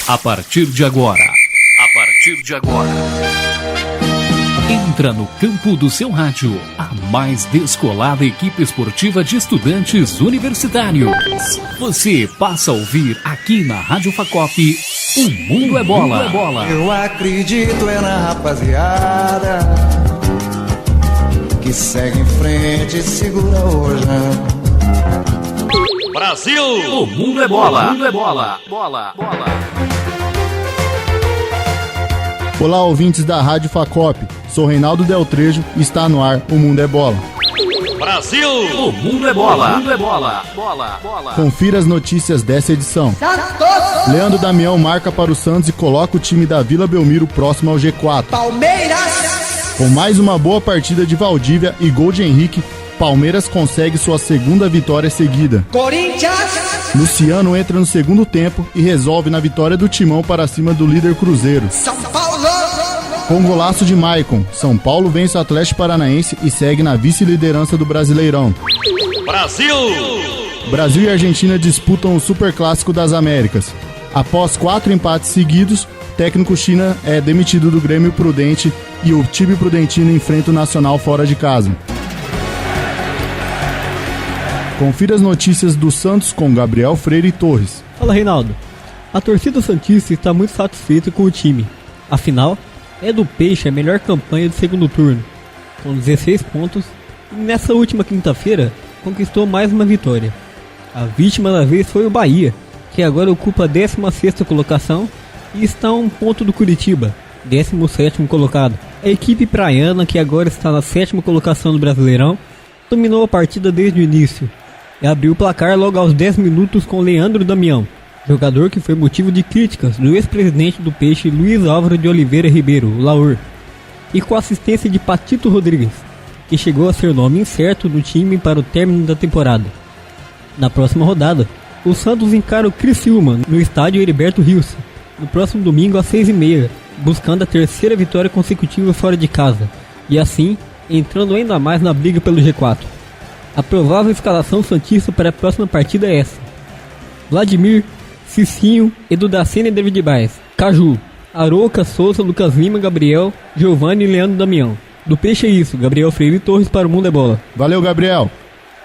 A partir de agora. Entra no campo do seu rádio, a mais descolada equipe esportiva de estudantes universitários. Você passa a ouvir aqui na Rádio Facop, O Mundo é Bola. Eu acredito na rapaziada que segue em frente e segura hoje. Brasil! O Mundo é Bola. Olá, ouvintes da Rádio Facop. Sou Reinaldo Deltrejo e está no ar O Mundo é Bola. Brasil! O Mundo é Bola. Confira as notícias dessa edição. Leandro Damião marca para o Santos e coloca o time da Vila Belmiro próximo ao G4. Palmeiras! Com mais uma boa partida de Valdívia e gol de Henrique, Palmeiras consegue sua segunda vitória seguida. Corinthians! Luciano entra no segundo tempo e resolve na vitória do Timão para cima do líder Cruzeiro. São Paulo! Com golaço de Maicon, São Paulo vence o Atlético Paranaense e segue na vice-liderança do Brasileirão. Brasil e Argentina disputam o Superclássico das Américas. Após 4 empates seguidos, o técnico China é demitido do Grêmio Prudente e o time prudentino enfrenta o Nacional fora de casa. Confira as notícias do Santos com Gabriel Freire e Torres. Fala, Reinaldo. A torcida santista está muito satisfeita com o time. Afinal, é do Peixe a melhor campanha do segundo turno, com 16 pontos, e nessa última quinta-feira conquistou mais uma vitória. A vítima da vez foi o Bahia, que agora ocupa a 16ª colocação e está a um ponto do Curitiba, 17º colocado. A equipe praiana, que agora está na 7ª colocação do Brasileirão, dominou a partida desde o início e abriu o placar logo aos 10 minutos com Leandro Damião, jogador que foi motivo de críticas do ex-presidente do Peixe, Luiz Álvaro de Oliveira Ribeiro, o Laur, e com a assistência de Patito Rodrigues, que chegou a ser nome incerto do time para o término da temporada. Na próxima rodada, o Santos encara o Criciúma no estádio Heriberto Rios, no próximo domingo às 6h30, buscando a terceira vitória consecutiva fora de casa, e assim, entrando ainda mais na briga pelo G4. A provável escalação santista para a próxima partida é essa: Vladimir, Cicinho, Edu Dacena e David Baez, Caju, Arouca, Souza, Lucas Lima, Gabriel, Giovanni e Leandro Damião. Do Peixe é isso, Gabriel Freire e Torres para o Mundo é Bola. Valeu, Gabriel.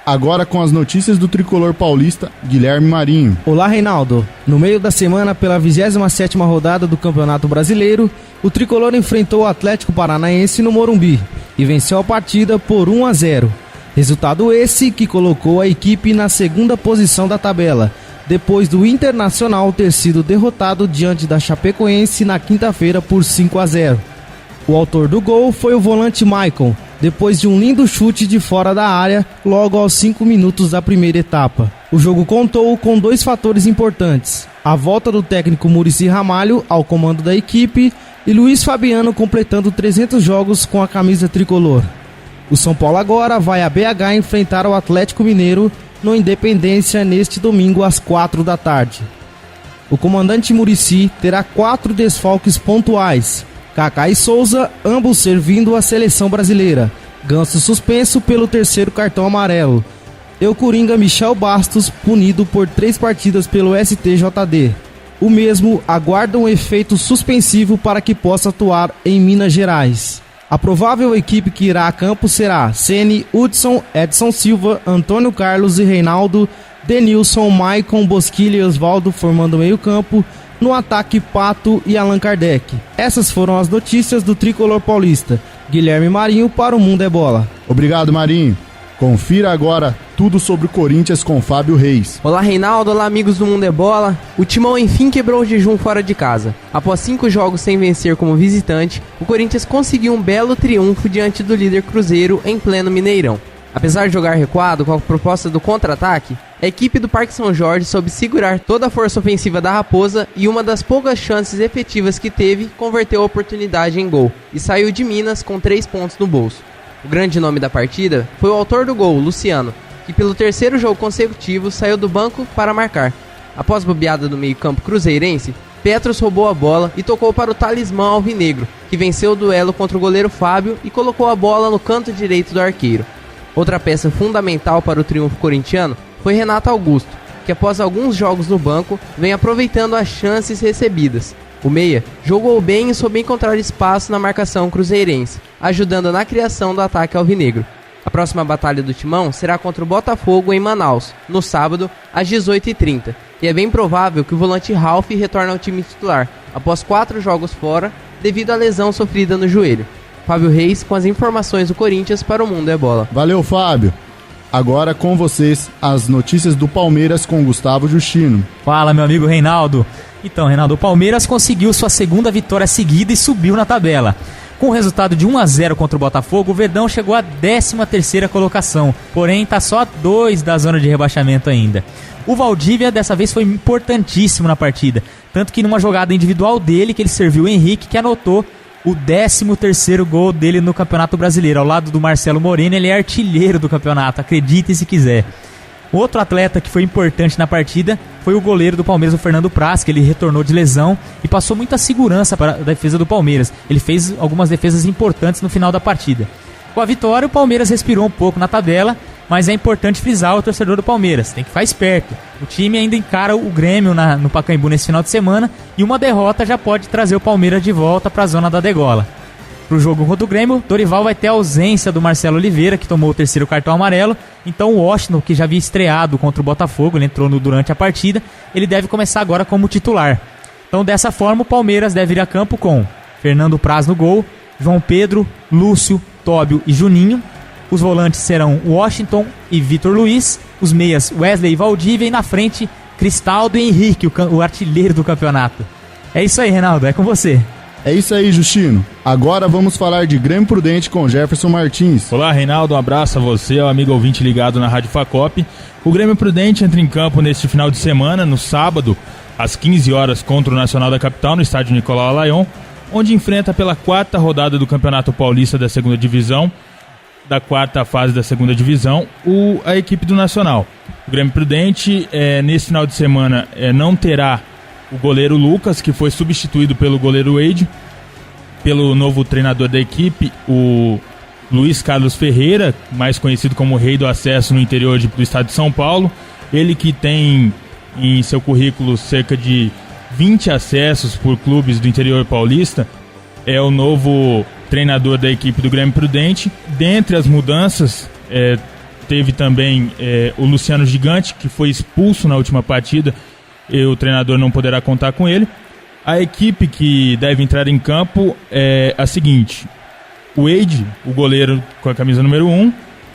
Agora com as notícias do tricolor paulista, Guilherme Marinho. Olá, Reinaldo. No meio da semana, pela 27ª rodada do Campeonato Brasileiro, o tricolor enfrentou o Atlético Paranaense no Morumbi e venceu a partida por 1-0. Resultado esse que colocou a equipe na segunda posição da tabela, depois do Internacional ter sido derrotado diante da Chapecoense na quinta-feira por 5-0. O autor do gol foi o volante Maicon, depois de um lindo chute de fora da área, logo aos 5 minutos da primeira etapa. O jogo contou com 2 fatores importantes: a volta do técnico Muricy Ramalho ao comando da equipe e Luiz Fabiano completando 300 jogos com a camisa tricolor. O São Paulo agora vai a BH enfrentar o Atlético Mineiro no Independência neste domingo às 4 da tarde. O comandante Muricy terá 4 desfalques pontuais: Kaká e Souza, ambos servindo a seleção brasileira, Ganso suspenso pelo 3º cartão amarelo, e o coringa Michel Bastos punido por 3 partidas pelo STJD. O mesmo aguarda um efeito suspensivo para que possa atuar em Minas Gerais. A provável equipe que irá a campo será Ceni, Hudson, Edson Silva, Antônio Carlos e Reinaldo, Denilson, Maicon, Bosquilha e Osvaldo formando meio campo, no ataque Pato e Allan Kardec. Essas foram as notícias do tricolor paulista. Guilherme Marinho para o Mundo é Bola. Obrigado, Marinho. Confira agora tudo sobre o Corinthians com Fábio Reis. Olá, Reinaldo. Olá, amigos do Mundo é Bola. O Timão enfim quebrou o jejum fora de casa. Após 5 jogos sem vencer como visitante, o Corinthians conseguiu um belo triunfo diante do líder Cruzeiro em pleno Mineirão. Apesar de jogar recuado com a proposta do contra-ataque, a equipe do Parque São Jorge soube segurar toda a força ofensiva da Raposa e uma das poucas chances efetivas que teve, converteu a oportunidade em gol e saiu de Minas com 3 pontos no bolso. O grande nome da partida foi o autor do gol, Luciano, que pelo 3º jogo consecutivo saiu do banco para marcar. Após bobeada do meio-campo cruzeirense, Petros roubou a bola e tocou para o talismã alvinegro, que venceu o duelo contra o goleiro Fábio e colocou a bola no canto direito do arqueiro. Outra peça fundamental para o triunfo corintiano foi Renato Augusto, que após alguns jogos no banco, vem aproveitando as chances recebidas. O meia jogou bem e soube encontrar espaço na marcação cruzeirense, ajudando na criação do ataque alvinegro. A próxima batalha do Timão será contra o Botafogo em Manaus, no sábado, às 18h30. E é bem provável que o volante Ralf retorne ao time titular, após 4 jogos fora, devido à lesão sofrida no joelho. Fábio Reis com as informações do Corinthians para o Mundo é Bola. Valeu, Fábio. Agora com vocês, as notícias do Palmeiras com Gustavo Justino. Fala, meu amigo Reinaldo. Então, Reinaldo, o Palmeiras conseguiu sua segunda vitória seguida e subiu na tabela. Com o resultado de 1-0 contra o Botafogo, o Verdão chegou à 13ª colocação, porém está só a 2 da zona de rebaixamento ainda. O Valdívia dessa vez foi importantíssimo na partida, tanto que numa jogada individual dele, que ele serviu o Henrique, que anotou o 13º gol dele no Campeonato Brasileiro. Ao lado do Marcelo Moreno, ele é artilheiro do campeonato, acreditem se quiser. Outro atleta que foi importante na partida foi o goleiro do Palmeiras, o Fernando Praz, que ele retornou de lesão e passou muita segurança para a defesa do Palmeiras. Ele fez algumas defesas importantes no final da partida. Com a vitória, o Palmeiras respirou um pouco na tabela, mas é importante frisar o torcedor do Palmeiras, tem que ficar esperto. O time ainda encara o Grêmio no Pacaembu nesse final de semana e uma derrota já pode trazer o Palmeiras de volta para a zona da degola. Para o jogo contra o Grêmio, Dorival vai ter a ausência do Marcelo Oliveira, que tomou o 3º cartão amarelo. Então o Washington, que já havia estreado contra o Botafogo, ele entrou durante a partida, ele deve começar agora como titular. Então dessa forma o Palmeiras deve ir a campo com Fernando Praz no gol, João Pedro, Lúcio, Tóbio e Juninho. Os volantes serão Washington e Vitor Luiz, os meias Wesley e Valdívia, e na frente Cristaldo e Henrique, o artilheiro do campeonato. É isso aí, Reinaldo, é com você. É isso aí, Justino. Agora vamos falar de Grêmio Prudente com Jefferson Martins. Olá, Reinaldo, um abraço a você, ao amigo ouvinte ligado na Rádio Facop. O Grêmio Prudente entra em campo neste final de semana, no sábado, às 15 horas, contra o Nacional da Capital, no estádio Nicolau Laion, onde enfrenta pela 4ª rodada do Campeonato Paulista da 2ª Divisão, da 4ª fase da 2ª Divisão, a equipe do Nacional. O Grêmio Prudente, nesse final de semana, não terá o goleiro Lucas, que foi substituído pelo goleiro Wade, pelo novo treinador da equipe, o Luiz Carlos Ferreira, mais conhecido como Rei do Acesso no interior do estado de São Paulo. Ele que tem em seu currículo cerca de 20 acessos por clubes do interior paulista, é o novo treinador da equipe do Grêmio Prudente. Dentre as mudanças, teve também o Luciano Gigante, que foi expulso na última partida, e o treinador não poderá contar com ele. A equipe que deve entrar em campo é a seguinte: o Wade, o goleiro com a camisa número 1,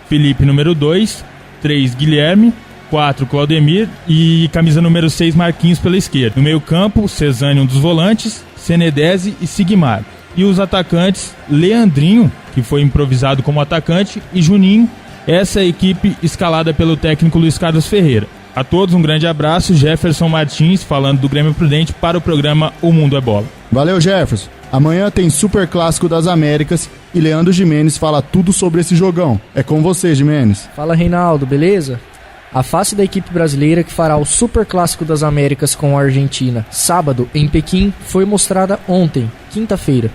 Felipe número 2, 3 Guilherme, 4 Claudemir e camisa número 6 Marquinhos pela esquerda. No meio campo, Cezanne, um dos volantes, Senedese e Sigmar. E os atacantes, Leandrinho, que foi improvisado como atacante, e Juninho, essa é a equipe escalada pelo técnico Luiz Carlos Ferreira. A todos um grande abraço, Jefferson Martins falando do Grêmio Prudente para o programa O Mundo é Bola. Valeu, Jefferson. Amanhã tem Super Clássico das Américas e Leandro Gimenez fala tudo sobre esse jogão. É com você, Gimenez. Fala, Reinaldo, beleza? A face da equipe brasileira que fará o Super Clássico das Américas com a Argentina, sábado, em Pequim, foi mostrada ontem, quinta-feira.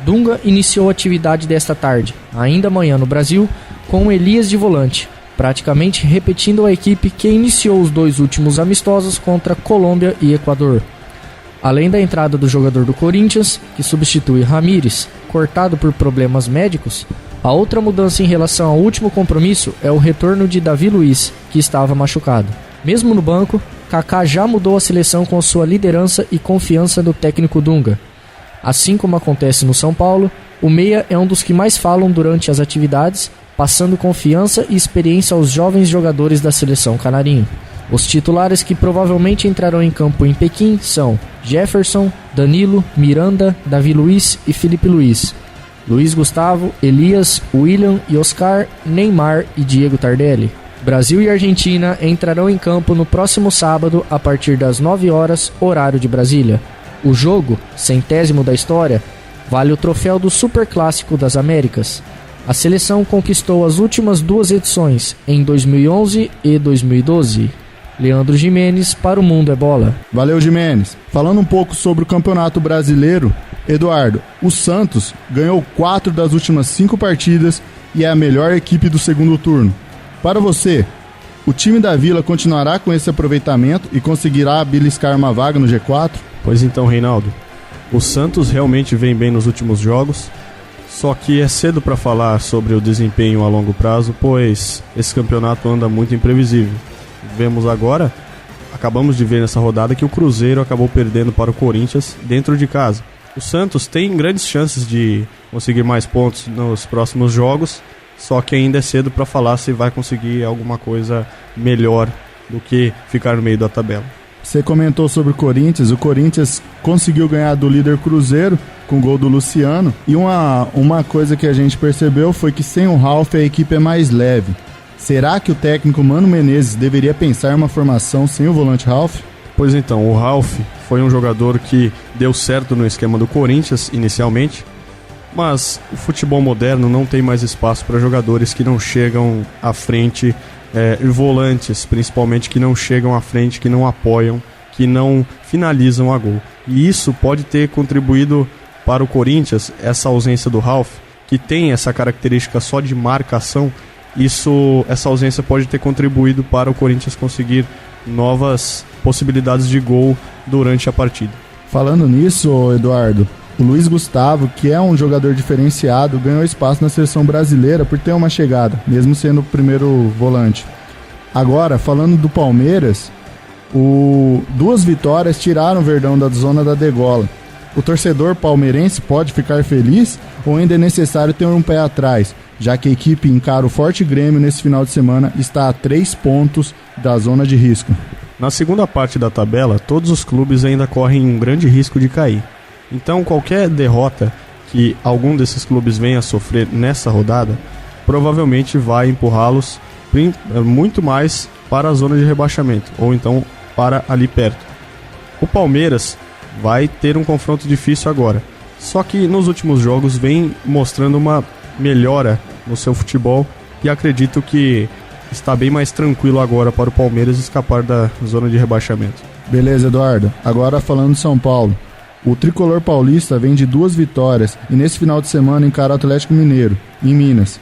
Dunga iniciou a atividade desta tarde, ainda amanhã no Brasil, com Elias de volante, praticamente repetindo a equipe que iniciou os 2 últimos amistosos contra Colômbia e Equador. Além da entrada do jogador do Corinthians, que substitui Ramírez, cortado por problemas médicos, a outra mudança em relação ao último compromisso é o retorno de Davi Luiz, que estava machucado. Mesmo no banco, Kaká já mudou a seleção com sua liderança e confiança do técnico Dunga. Assim como acontece no São Paulo, o meia é um dos que mais falam durante as atividades, passando confiança e experiência aos jovens jogadores da seleção canarinho. Os titulares que provavelmente entrarão em campo em Pequim são Jefferson, Danilo, Miranda, Davi Luiz e Felipe Luiz, Luiz Gustavo, Elias, William e Oscar, Neymar e Diego Tardelli. Brasil e Argentina entrarão em campo no próximo sábado a partir das 9 horas, horário de Brasília. O jogo, 100º da história, vale o troféu do Super Clássico das Américas. A seleção conquistou as últimas 2 edições, em 2011 e 2012. Leandro Gimenez para o Mundo é Bola. Valeu, Gimenez. Falando um pouco sobre o Campeonato Brasileiro, Eduardo, o Santos ganhou 4 das últimas 5 partidas e é a melhor equipe do segundo turno. Para você, O time da Vila continuará com esse aproveitamento e conseguirá beliscar uma vaga no G4? Pois então, Reinaldo, o Santos realmente vem bem nos últimos jogos, só que é cedo para falar sobre o desempenho a longo prazo, pois esse campeonato anda muito imprevisível. Acabamos de ver nessa rodada que o Cruzeiro acabou perdendo para o Corinthians dentro de casa. O Santos tem grandes chances de conseguir mais pontos nos próximos jogos, só que ainda é cedo para falar se vai conseguir alguma coisa melhor do que ficar no meio da tabela. Você comentou sobre o Corinthians conseguiu ganhar do líder Cruzeiro com o gol do Luciano, e uma coisa que a gente percebeu foi que sem o Ralf a equipe é mais leve. Será que o técnico Mano Menezes deveria pensar em uma formação sem o volante Ralf? Pois então, o Ralf foi um jogador que deu certo no esquema do Corinthians inicialmente, mas o futebol moderno não tem mais espaço para jogadores que não chegam à frente, e volantes principalmente que não chegam à frente, que não apoiam, que não finalizam a gol. E isso pode ter contribuído para o Corinthians, essa ausência do Ralf, que tem essa característica só de marcação. Essa ausência pode ter contribuído para o Corinthians conseguir novas possibilidades de gol durante a partida. Falando nisso, Eduardo, o Luiz Gustavo, que é um jogador diferenciado, ganhou espaço na seleção brasileira por ter uma chegada, mesmo sendo o primeiro volante. Agora, falando do Palmeiras, duas vitórias tiraram o Verdão da zona da degola. O torcedor palmeirense pode ficar feliz ou ainda é necessário ter um pé atrás, já que a equipe encara o Forte Grêmio nesse final de semana e está a 3 pontos da zona de risco? Na segunda parte da tabela, todos os clubes ainda correm um grande risco de cair. Então, qualquer derrota que algum desses clubes venha a sofrer nessa rodada, provavelmente vai empurrá-los muito mais para a zona de rebaixamento, ou então para ali perto. O Palmeiras vai ter um confronto difícil agora, só que nos últimos jogos vem mostrando uma melhora no seu futebol e acredito que está bem mais tranquilo agora para o Palmeiras escapar da zona de rebaixamento. Beleza, Eduardo. Agora falando de São Paulo. O tricolor paulista vem de 2 vitórias e nesse final de semana encara o Atlético Mineiro, em Minas.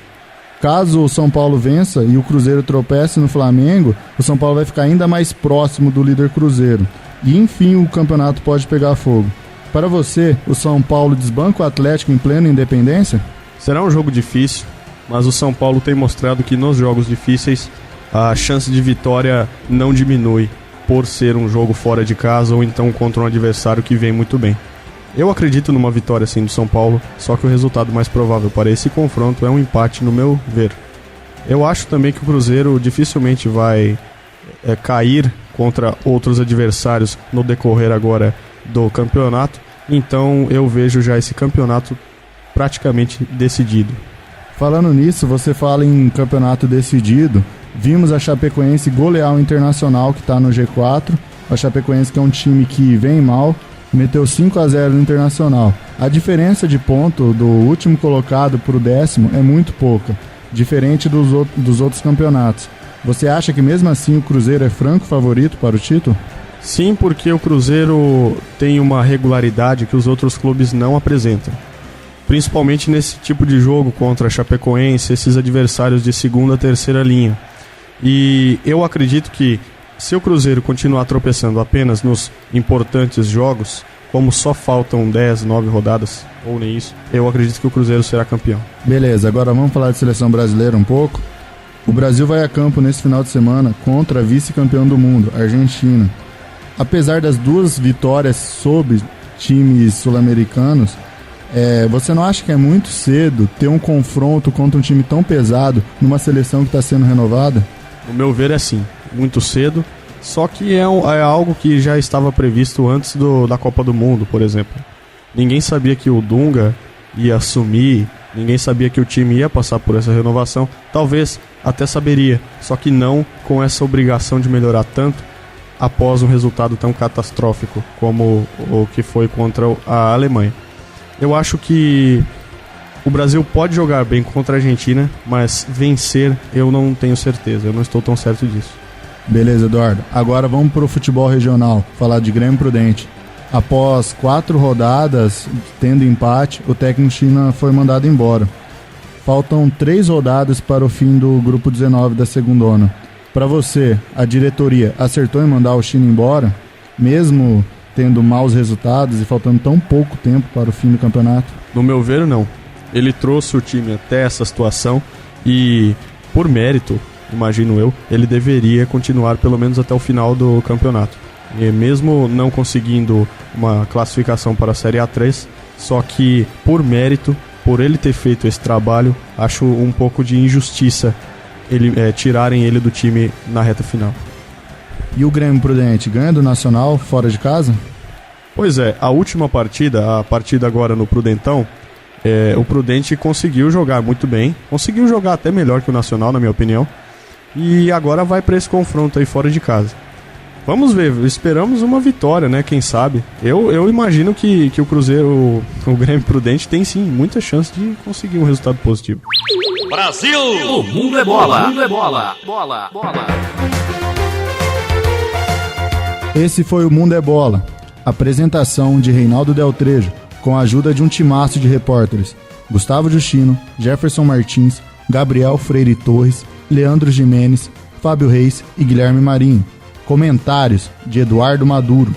Caso o São Paulo vença e o Cruzeiro tropece no Flamengo, o São Paulo vai ficar ainda mais próximo do líder Cruzeiro. E enfim o campeonato pode pegar fogo. Para você, o São Paulo desbanca o Atlético em plena Independência? Será um jogo difícil, mas o São Paulo tem mostrado que nos jogos difíceis a chance de vitória não diminui por ser um jogo fora de casa ou então contra um adversário que vem muito bem. Eu acredito numa vitória sim do São Paulo, só que o resultado mais provável para esse confronto é um empate no meu ver. Eu acho também que o Cruzeiro dificilmente vai cair contra outros adversários no decorrer agora do campeonato, então eu vejo já esse campeonato praticamente decidido. Falando nisso, você fala em campeonato decidido, vimos a Chapecoense golear o Internacional, que está no G4, a Chapecoense que é um time que vem mal, meteu 5-0 no Internacional. A diferença de ponto do último colocado para o 10º é muito pouca, diferente dos outros campeonatos. Você acha que mesmo assim o Cruzeiro é franco favorito para o título? Sim, porque o Cruzeiro tem uma regularidade que os outros clubes não apresentam. Principalmente nesse tipo de jogo contra a Chapecoense, esses adversários de segunda, terceira linha. E eu acredito que se o Cruzeiro continuar tropeçando apenas nos importantes jogos, como só faltam 10, 9 rodadas, ou nem isso, eu acredito que o Cruzeiro será campeão. Beleza, agora vamos falar de seleção brasileira um pouco. O Brasil vai a campo nesse final de semana contra a vice-campeão do mundo, a Argentina. Apesar das 2 vitórias sob times sul-americanos, você não acha que é muito cedo ter um confronto contra um time tão pesado numa seleção que está sendo renovada? No meu ver é sim, muito cedo, só que é algo que já estava previsto antes da Copa do Mundo, por exemplo. Ninguém sabia que o Dunga ia assumir, ninguém sabia que o time ia passar por essa renovação, talvez até saberia, só que não com essa obrigação de melhorar tanto após um resultado tão catastrófico como o que foi contra a Alemanha. Eu acho que o Brasil pode jogar bem contra a Argentina, mas vencer eu não tenho certeza, eu não estou tão certo disso. Beleza, Eduardo. Agora vamos para o futebol regional, falar de Grêmio Prudente. Após 4 rodadas, tendo empate, o técnico China foi mandado embora. Faltam 3 rodadas para o fim do grupo 19 da segundona. Para você, a diretoria acertou em mandar o China embora, mesmo tendo maus resultados e faltando tão pouco tempo para o fim do campeonato? No meu ver, não. Ele trouxe o time até essa situação e, por mérito, imagino eu, ele deveria continuar pelo menos até o final do campeonato. E mesmo não conseguindo uma classificação para a Série A3, só que por mérito, por ele ter feito esse trabalho, acho um pouco de injustiça tirarem ele do time na reta final. E o Grêmio Prudente ganha do Nacional fora de casa? Pois é, a última partida, a partida agora no Prudentão, o Prudente conseguiu jogar muito bem, conseguiu jogar até melhor que o Nacional, na minha opinião, e agora vai para esse confronto aí fora de casa. Vamos ver, esperamos uma vitória, né? Quem sabe? Eu imagino que o Cruzeiro, o Grêmio Prudente, tem sim muita chance de conseguir um resultado positivo. Brasil! O mundo é bola! O mundo é bola! Bola! Bola! Esse foi o Mundo é Bola. Apresentação de Reinaldo Deltrejo, com a ajuda de um timaço de repórteres: Gustavo Justino, Jefferson Martins, Gabriel Freire Torres, Leandro Jimenez, Fábio Reis e Guilherme Marinho. Comentários de Eduardo Maduro.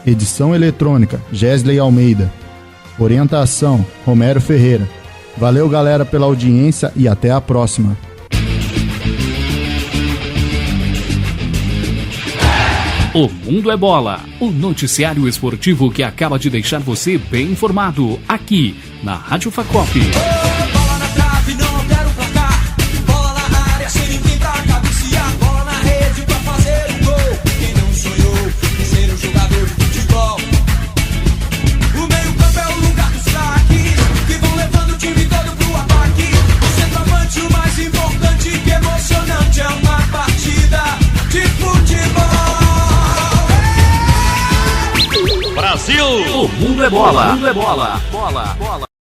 Edição eletrônica Gesley Almeida. Orientação Romero Ferreira. Valeu, galera, pela audiência e até a próxima. O Mundo é Bola, o noticiário esportivo que acaba de deixar você bem informado, aqui na Rádio Facop. Bola na trave, não quero placar. Bola na área, sem ninguém pra cabecear. Bola na rede pra fazer um gol. Quem não sonhou em ser um jogador de futebol? O meio-campo é o lugar dos craques que vão levando o time todo pro ataque. O centroavante, o mais importante, que emocionante é uma partida de futebol. Brasil! O mundo é bola! O mundo é bola! Bola! Bola!